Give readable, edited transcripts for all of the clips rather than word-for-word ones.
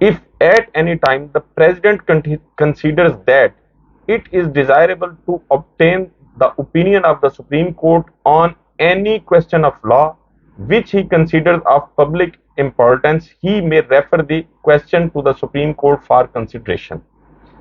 if at any time the president considers that it is desirable to obtain the opinion of the Supreme Court on any question of law which he considers of public importance, he may refer the question to the Supreme Court for consideration.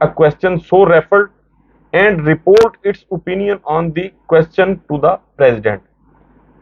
a question so referred and report its opinion on the question to the president.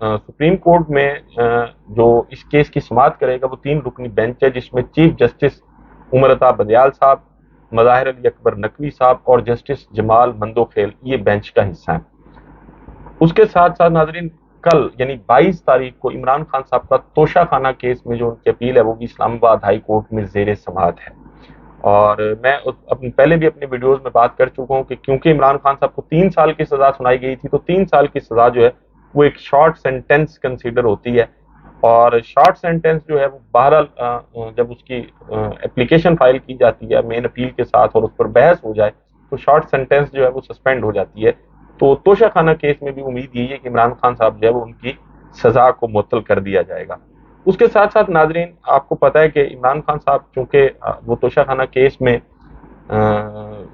Supreme court میں جو اس case کی سماعت کرے گا وہ 3 رکنی bench ہے، جس میں چیف جسٹس عمر عطا بدیال صاحب، مظاہر علی اکبر نقوی صاحب اور جسٹس جمال مندوخیل یہ بینچ کا حصہ ہیں۔ اس کے ساتھ ساتھ ناظرین کل یعنی 22 تاریخ کو عمران خان صاحب کا توشہ خانہ کیس میں جو ان کی اپیل ہے وہ بھی اسلام آباد ہائی کورٹ میں زیر سماعت ہے۔ اور میں پہلے بھی اپنے ویڈیوز میں بات کر چکا ہوں کہ کیونکہ عمران خان صاحب کو 3 سال کی سزا سنائی گئی تھی، تو 3 سال کی سزا جو ہے وہ ایک شارٹ سینٹنس کنسیڈر ہوتی ہے، اور شارٹ سینٹنس جو ہے وہ بہرحال جب اس کی اپلیکیشن فائل کی جاتی ہے مین اپیل کے ساتھ اور اس پر بحث ہو جائے تو شارٹ سینٹنس جو ہے وہ سسپینڈ ہو جاتی ہے۔ تو توشہ خانہ کیس میں بھی امید یہی ہے کہ عمران خان صاحب جو ہے وہ ان کی سزا کو معطل کر دیا جائے گا۔ اس کے ساتھ ساتھ ناظرین آپ کو پتہ ہے کہ عمران خان صاحب چونکہ وہ توشہ خانہ کیس میں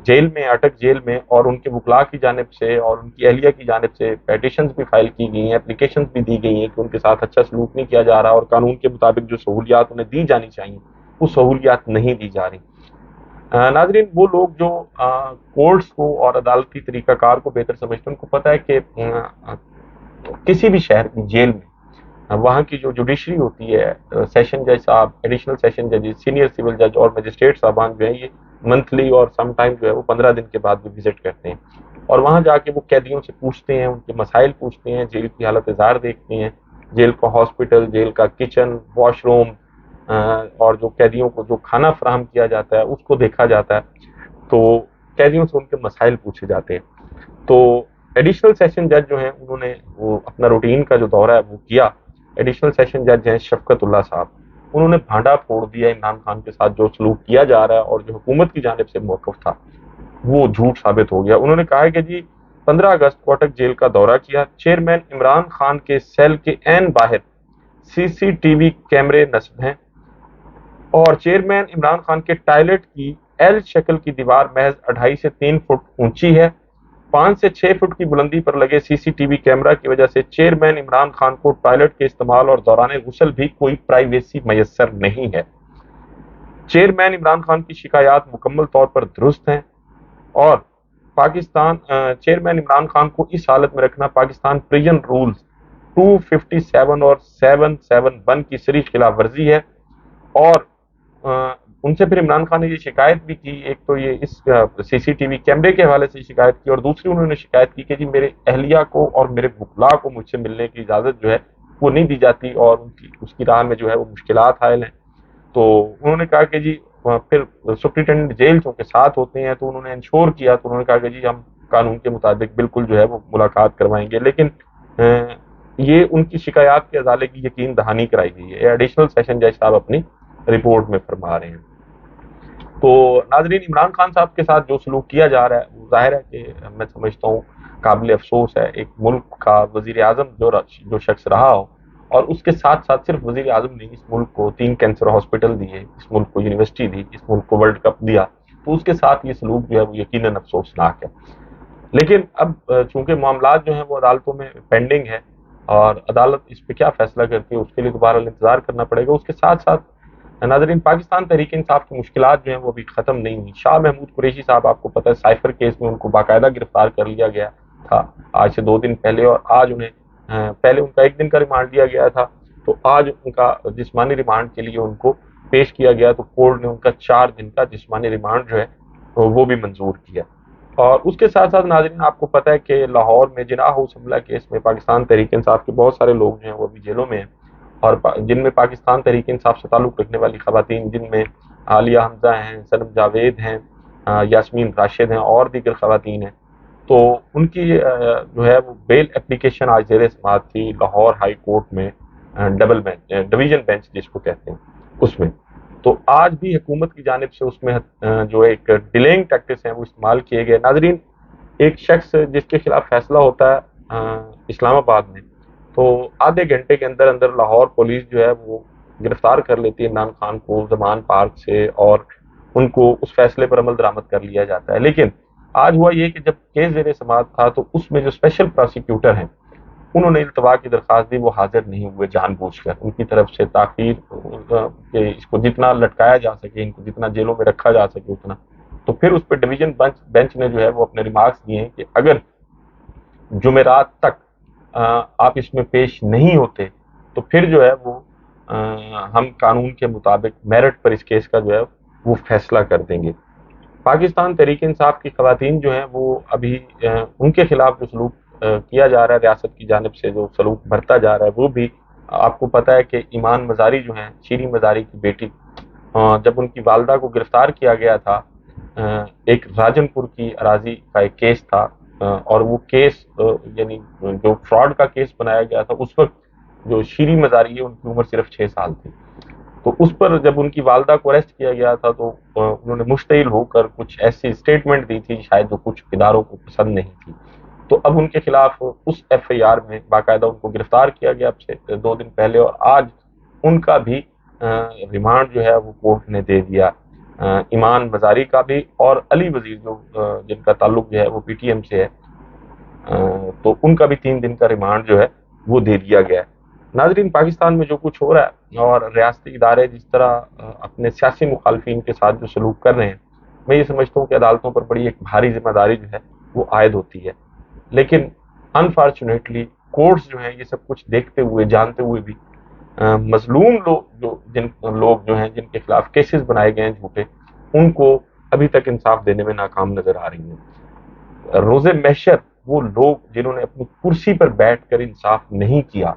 جیل میں اٹک جیل میں، اور ان کے وکلاء کی جانب سے اور ان کی اہلیہ کی جانب سے پیٹیشنز بھی فائل کی گئی ہیں، اپلیکیشنز بھی دی گئی ہیں کہ ان کے ساتھ اچھا سلوک نہیں کیا جا رہا، اور قانون کے مطابق جو سہولیات انہیں دی جانی چاہیے وہ سہولیات نہیں دی جا رہی۔ ناظرین وہ لوگ جو کورٹس کو اور عدالتی طریقہ کار کو بہتر سمجھتے ہیں ان کو پتہ ہے کہ کسی بھی شہر کی جیل میں وہاں کی جو جوڈیشری ہوتی ہے، سیشن جج صاحب، ایڈیشنل سیشن جج، سینئر سول جج اور مجسٹریٹ صاحبان جو ہیں یہ منتھلی اور سم ٹائم جو ہے وہ 15 دن کے بعد بھی وزٹ کرتے ہیں، اور وہاں جا کے وہ قیدیوں سے پوچھتے ہیں، ان کے مسائل پوچھتے ہیں، جیل کی حالت زار دیکھتے ہیں، جیل کا ہاسپٹل، جیل کا کچن، واش روم، اور جو قیدیوں کو جو کھانا فراہم کیا جاتا ہے اس کو دیکھا جاتا ہے، تو قیدیوں سے ان کے مسائل پوچھے جاتے ہیں۔ تو ایڈیشنل سیشن جج جو ہیں انہوں نے وہ اپنا روٹین کا جو دورہ ہے وہ کیا۔ ایڈیشنل سیشن جج ہیں شفقت اللہ صاحب، انہوں نے بھانڈا پھوڑ دیا عمران خان کے ساتھ جو سلوک کیا جا رہا ہے اور جو حکومت کی جانب سے موقف تھا وہ جھوٹ ثابت ہو گیا۔ انہوں نے کہا کہ جی 15 اگست کو اٹک جیل کا دورہ کیا، چیئرمین عمران خان کے سیل کے عین باہر CCTV کیمرے نصب ہیں، اور چیئرمین عمران خان کے ٹائلٹ کی ایل شکل کی دیوار محض 2.5 سے 3 فٹ اونچی ہے۔ 5 سے 6 فٹ کی بلندی پر لگے CCTV کیمرہ کی وجہ سے چیئرمین عمران خان کو ٹوائلٹ کے استعمال اور دوران غسل بھی کوئی پرائیویسی میسر نہیں ہے۔ چیئرمین عمران خان کی شکایات مکمل طور پر درست ہیں، اور چیئرمین عمران خان کو اس حالت میں رکھنا پاکستان پریزن رولز 257 اور 771 کی صریح خلاف ورزی ہے۔ اور ان سے پھر عمران خان نے یہ شکایت بھی کی، ایک تو یہ اس CCTV کیمرے کے حوالے سے شکایت کی، اور دوسری انہوں نے شکایت کی کہ جی میرے اہلیہ کو اور میرے وکلاء کو مجھ سے ملنے کی اجازت جو ہے وہ نہیں دی جاتی، اور اس کی راہ میں جو ہے وہ مشکلات حائل ہیں۔ تو انہوں نے کہا کہ جی پھر سپرنٹینڈنٹ جیل چونکہ ساتھ ہوتے ہیں تو انہوں نے انشور کیا، تو انہوں نے کہا کہ جی ہم قانون کے مطابق بالکل جو ہے وہ ملاقات کروائیں گے، لیکن یہ ان کی شکایات کے ازالے کی یقین دہانی کرائی گئی ہے، ایڈیشنل سیشن جج صاحب اپنی رپورٹ میں فرما رہے ہیں۔ تو ناظرین عمران خان صاحب کے ساتھ جو سلوک کیا جا رہا ہے وہ ظاہر ہے کہ میں سمجھتا ہوں قابل افسوس ہے۔ ایک ملک کا وزیر اعظم جو شخص رہا ہو، اور اس کے ساتھ ساتھ صرف وزیر اعظم نے اس ملک کو 3 کینسر ہاسپٹل دیے، اس ملک کو یونیورسٹی دی، اس ملک کو ورلڈ کپ دیا، تو اس کے ساتھ یہ سلوک جو ہے وہ یقیناً افسوسناک ہے۔ لیکن اب چونکہ معاملات جو ہیں وہ عدالتوں میں پینڈنگ ہے، اور عدالت اس پہ کیا فیصلہ کرتی ہے اس کے لیے دوبارہ انتظار کرنا پڑے گا۔ اس کے ساتھ ساتھ ناظرین پاکستان تحریک انصاف کی مشکلات جو ہیں وہ ابھی ختم نہیں ہوئی۔ شاہ محمود قریشی صاحب آپ کو پتہ ہے سائفر کیس میں ان کو باقاعدہ گرفتار کر لیا گیا تھا آج سے 2 دن پہلے، اور آج انہیں پہلے ان کا 1 دن کا ریمانڈ لیا گیا تھا، تو آج ان کا جسمانی ریمانڈ کے لیے ان کو پیش کیا گیا، تو کورٹ نے ان کا 4 دن کا جسمانی ریمانڈ جو ہے وہ بھی منظور کیا۔ اور اس کے ساتھ ساتھ ناظرین آپ کو پتہ ہے کہ لاہور میں جناح ہاؤس حملہ کیس میں پاکستان تحریک انصاف کے بہت سارے لوگ جو ہیں وہ ابھی جیلوں میں ہیں، اور جن میں پاکستان تحریک انصاف سے تعلق رکھنے والی خواتین، جن میں عالیہ حمزہ ہیں، سنم جاوید ہیں، یاسمین راشد ہیں اور دیگر خواتین ہیں، تو ان کی جو ہے وہ بیل اپلیکیشن آج زیر سماعت تھی لاہور ہائی کورٹ میں، ڈویژن بینچ جس کو کہتے ہیں اس میں۔ تو آج بھی حکومت کی جانب سے اس میں جو ایک ڈیلینگ ٹیکٹکس ہیں وہ استعمال کیے گئے۔ ناظرین ایک شخص جس کے خلاف فیصلہ ہوتا ہے اسلام آباد میں، تو آدھے گھنٹے کے اندر اندر لاہور پولیس جو ہے وہ گرفتار کر لیتی ہے عمران خان کو زمان پارک سے، اور ان کو اس فیصلے پر عمل درآمد کر لیا جاتا ہے۔ لیکن آج ہوا یہ کہ جب کیس زیر سماعت تھا تو اس میں جو اسپیشل پروسیکیوٹر ہیں انہوں نے التوا کی درخواست دی، وہ حاضر نہیں ہوئے جان بوجھ کر، ان کی طرف سے تاخیر کہ اس کو جتنا لٹکایا جا سکے، ان کو جتنا جیلوں میں رکھا جا سکے اتنا۔ تو پھر اس پہ ڈویژن بینچ نے جو ہے وہ اپنے ریمارکس دیے ہیں کہ اگر جمعرات تک آپ اس میں پیش نہیں ہوتے تو پھر جو ہے وہ ہم قانون کے مطابق میرٹ پر اس کیس کا جو ہے وہ فیصلہ کر دیں گے۔ پاکستان تحریک انصاف کی خواتین جو ہیں وہ ابھی ان کے خلاف جو سلوک کیا جا رہا ہے ریاست کی جانب سے، جو سلوک برتا جا رہا ہے، وہ بھی آپ کو پتہ ہے کہ ایمان مزاری جو ہیں، شیریں مزاری کی بیٹی، جب ان کی والدہ کو گرفتار کیا گیا تھا، ایک راجن پور کی اراضی کا ایک کیس تھا، اور وہ کیس یعنی جو فراڈ کا کیس بنایا گیا تھا، اس وقت جو شیریں مزاری ہے ان کی عمر صرف 6 سال تھی۔ تو اس پر جب ان کی والدہ کو اریسٹ کیا گیا تھا تو انہوں نے مشتعل ہو کر کچھ ایسی اسٹیٹمنٹ دی تھی شاید جو کچھ اداروں کو پسند نہیں تھی، تو اب ان کے خلاف اس ایف آئی آر میں باقاعدہ ان کو گرفتار کیا گیا اب سے 2 دن پہلے، اور آج ان کا بھی ریمانڈ جو ہے وہ کورٹ نے دے دیا، ایمان مزاری کا بھی اور علی وزیر جو جن کا تعلق جو ہے وہ پی ٹی ایم سے ہے، تو ان کا بھی 3 دن کا ریمانڈ جو ہے وہ دے دیا گیا ہے۔ ناظرین، پاکستان میں جو کچھ ہو رہا ہے اور ریاستی ادارے جس طرح اپنے سیاسی مخالفین کے ساتھ جو سلوک کر رہے ہیں، میں یہ سمجھتا ہوں کہ عدالتوں پر بڑی ایک بھاری ذمہ داری جو ہے وہ عائد ہوتی ہے، لیکن انفارچونیٹلی کورٹس جو ہیں یہ سب کچھ دیکھتے ہوئے جانتے ہوئے بھی مظلوم لوگ جو ہیں جن کے خلاف کیسز بنائے گئے ہیں جھوٹے، ان کو ابھی تک انصاف دینے میں ناکام نظر آ رہی ہیں۔ روز محشر وہ لوگ جنہوں نے اپنی کرسی پر بیٹھ کر انصاف نہیں کیا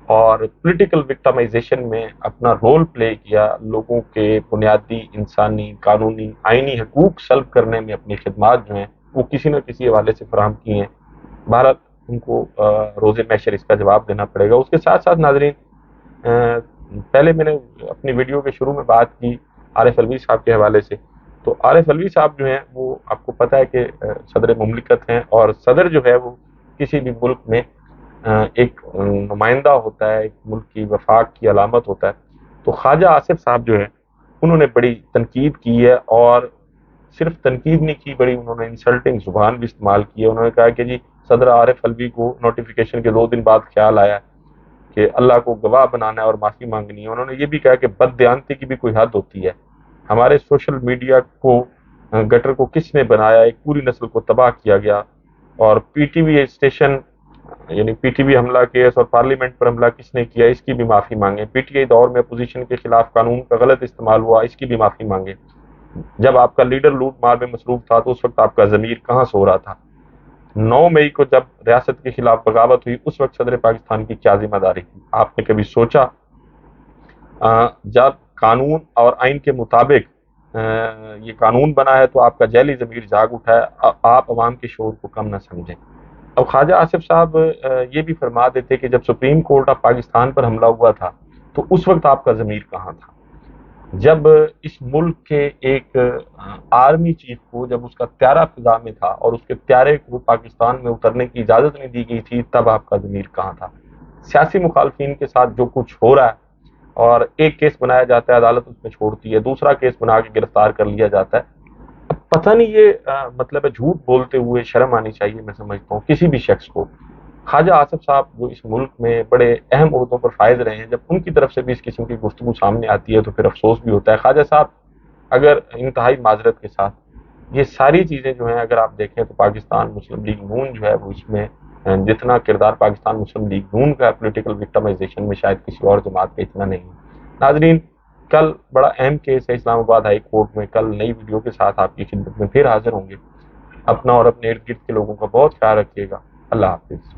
اور پولیٹیکل وکٹمائزیشن میں اپنا رول پلے کیا، لوگوں کے بنیادی انسانی، قانونی، آئینی حقوق سلب کرنے میں اپنی خدمات جو ہیں وہ کسی نہ کسی حوالے سے فراہم کی ہیں، بھارت ان کو روز محشر اس کا جواب دینا پڑے گا۔ اس کے ساتھ ساتھ ناظرین، پہلے میں نے اپنی ویڈیو کے شروع میں بات کی عارف الوی صاحب کے حوالے سے، تو عارف الوی صاحب جو ہیں وہ آپ کو پتہ ہے کہ صدر مملکت ہیں، اور صدر جو ہے وہ کسی بھی ملک میں ایک نمائندہ ہوتا ہے، ایک ملک کی وفاق کی علامت ہوتا ہے۔ تو خواجہ آصف صاحب جو ہیں انہوں نے بڑی تنقید کی ہے، اور صرف تنقید نہیں کی، بڑی انہوں نے انسلٹنگ زبان بھی استعمال کی ہے۔ انہوں نے کہا کہ جی صدر عارف الوی کو نوٹیفیکیشن کے 2 دن بعد خیال آیا کہ اللہ کو گواہ بنانا ہے اور معافی مانگنی ہے۔ انہوں نے یہ بھی کہا کہ بددیانتی کی بھی کوئی حد ہوتی ہے، ہمارے سوشل میڈیا کو گٹر کو کس نے بنایا، ایک پوری نسل کو تباہ کیا گیا، اور پی ٹی وی اسٹیشن یعنی پی ٹی وی حملہ کیس اور پارلیمنٹ پر حملہ کس نے کیا، اس کی بھی معافی مانگیں۔ پی ٹی آئی دور میں اپوزیشن کے خلاف قانون کا غلط استعمال ہوا، اس کی بھی معافی مانگیں۔ جب آپ کا لیڈر لوٹ مار میں مصروف تھا تو اس وقت آپ کا ضمیر کہاں سو رہا تھا؟ 9 مئی کو جب ریاست کے خلاف بغاوت ہوئی اس وقت صدر پاکستان کی کیا ذمہ داری تھی؟ آپ نے کبھی سوچا؟ جب قانون اور آئین کے مطابق یہ قانون بنا ہے تو آپ کا جیلی ضمیر جاگ اٹھا ہے، آپ عوام کے شعور کو کم نہ سمجھیں۔ اب خواجہ آصف صاحب یہ بھی فرما دیتے کہ جب سپریم کورٹ آف پاکستان پر حملہ ہوا تھا تو اس وقت آپ کا ضمیر کہاں تھا؟ جب اس ملک کے ایک آرمی چیف کو جب اس کا طیارہ فضا میں تھا اور اس کے طیارے کو پاکستان میں اترنے کی اجازت نہیں دی گئی تھی، تب آپ کا ضمیر کہاں تھا؟ سیاسی مخالفین کے ساتھ جو کچھ ہو رہا ہے، اور ایک کیس بنایا جاتا ہے، عدالت اس میں چھوڑتی ہے، دوسرا کیس بنا کے گرفتار کر لیا جاتا ہے۔ اب پتہ نہیں یہ مطلب ہے جھوٹ بولتے ہوئے شرم آنی چاہیے، میں سمجھتا ہوں کسی بھی شخص کو۔ خواجہ آصف صاحب جو اس ملک میں بڑے اہم عہدوں پر فائز رہے ہیں، جب ان کی طرف سے بھی اس قسم کی گفتگو سامنے آتی ہے تو پھر افسوس بھی ہوتا ہے۔ خواجہ صاحب اگر انتہائی معذرت کے ساتھ یہ ساری چیزیں جو ہیں اگر آپ دیکھیں تو پاکستان مسلم لیگ نون جو ہے وہ اس میں جتنا کردار پاکستان مسلم لیگ نون کا پولیٹیکل وکٹمائزیشن میں شاید کسی اور جماعت کا اتنا نہیں ہے۔ ناظرین، کل بڑا اہم کیس ہے اسلام آباد ہائی کورٹ میں، کل نئی ویڈیو کے ساتھ آپ کی خدمت میں پھر حاضر ہوں گے۔ اپنا اور اپنے ارد گرد کے لوگوں کا بہت خیال رکھیے گا۔ اللہ حافظ۔